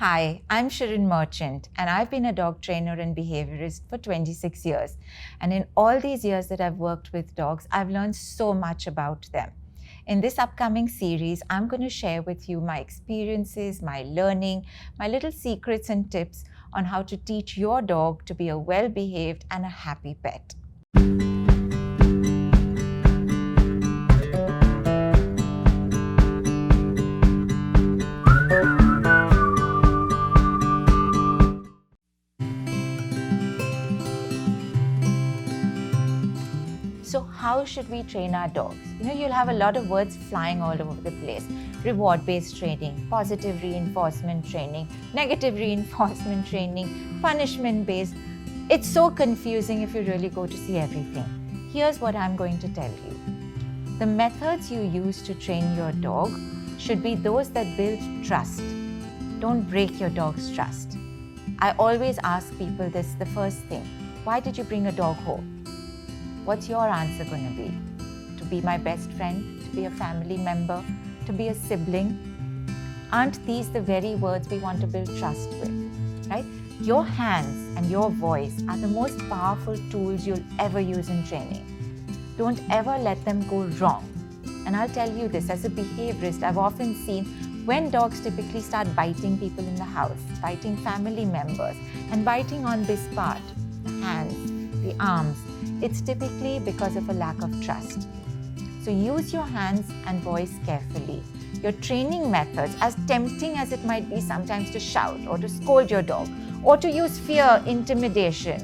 Hi, I'm Shirin Merchant, and I've been a dog trainer and behaviorist for 26 years. And in all these years that I've worked with dogs, I've learned so much about them. In this upcoming series, I'm going to share with you my experiences, my learning, my little secrets and tips on how to teach your dog to be a well-behaved and a happy pet. So how should we train our dogs? You'll have a lot of words flying all over the place. Reward-based training, positive reinforcement training, negative reinforcement training, punishment-based. It's so confusing if you really go to see everything. Here's what I'm going to tell you. The methods you use to train your dog should be those that build trust. Don't break your dog's trust. I always ask people this, the first thing. Why did you bring a dog home? What's your answer going to be? To be my best friend, to be a family member, to be a sibling? Aren't these the very words we want to build trust with, right? Your hands and your voice are the most powerful tools you'll ever use in training. Don't ever let them go wrong. And I'll tell you this, as a behaviorist, I've often seen when dogs typically start biting people in the house, biting family members, and biting on this part, the hands, the arms, it's typically because of a lack of trust. So use your hands and voice carefully. Your training methods, as tempting as it might be sometimes to shout or to scold your dog or to use fear, intimidation,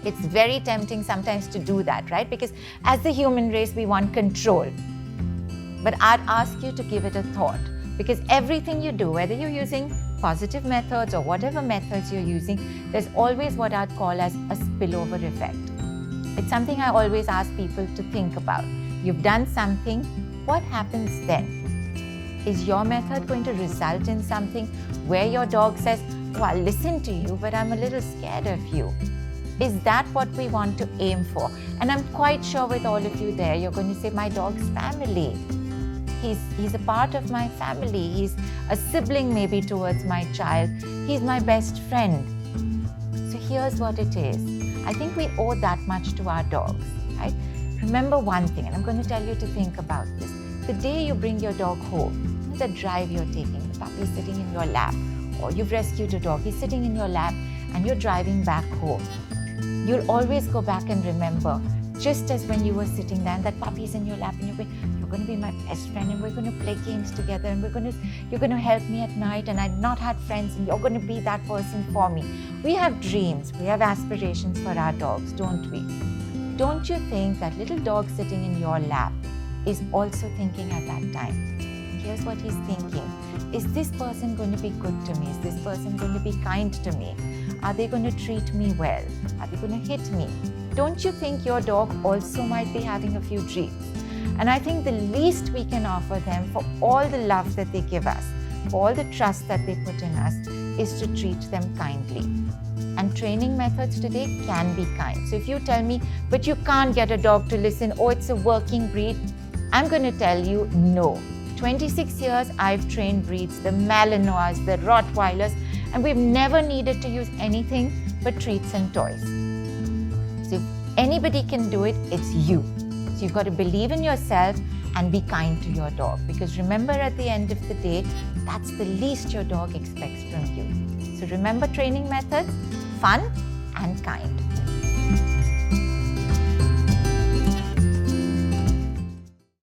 it's very tempting sometimes to do that, right? Because as the human race, we want control. But I'd ask you to give it a thought, because everything you do, whether you're using positive methods or whatever methods you're using, there's always what I'd call as a spillover effect. It's something I always ask people to think about. You've done something, what happens then? Is your method going to result in something where your dog says, oh, I'll listen to you, but I'm a little scared of you? Is that what we want to aim for? And I'm quite sure with all of you there, you're going to say, my dog's family. He's a part of my family. He's a sibling maybe towards my child. He's my best friend. So here's what it is. I think we owe that much to our dogs, right? Remember one thing, and I'm going to tell you to think about this. The day you bring your dog home, the drive you're taking, the puppy's sitting in your lap, or you've rescued a dog, he's sitting in your lap, and you're driving back home. You'll always go back and remember, just as when you were sitting there and that puppy's in your lap, and you're going to be my best friend, and we're going to play games together, and you're going to help me at night, and I've not had friends, and you're going to be that person for me. We have dreams, we have aspirations for our dogs, don't we? Don't you think that little dog sitting in your lap is also thinking at that time? Here's what he's thinking. Is this person going to be good to me? Is this person going to be kind to me? Are they going to treat me well? Are they going to hit me? Don't you think your dog also might be having a few dreams? And I think the least we can offer them for all the love that they give us, for all the trust that they put in us, is to treat them kindly. And training methods today can be kind. So if you tell me, but you can't get a dog to listen, oh, it's a working breed, I'm going to tell you no. 26 years I've trained breeds, the Malinois, the Rottweilers, and we've never needed to use anything but treats and toys. So if anybody can do it, it's you. So you've got to believe in yourself and be kind to your dog. Because remember, at the end of the day, that's the least your dog expects from you. So remember training methods, fun and kind.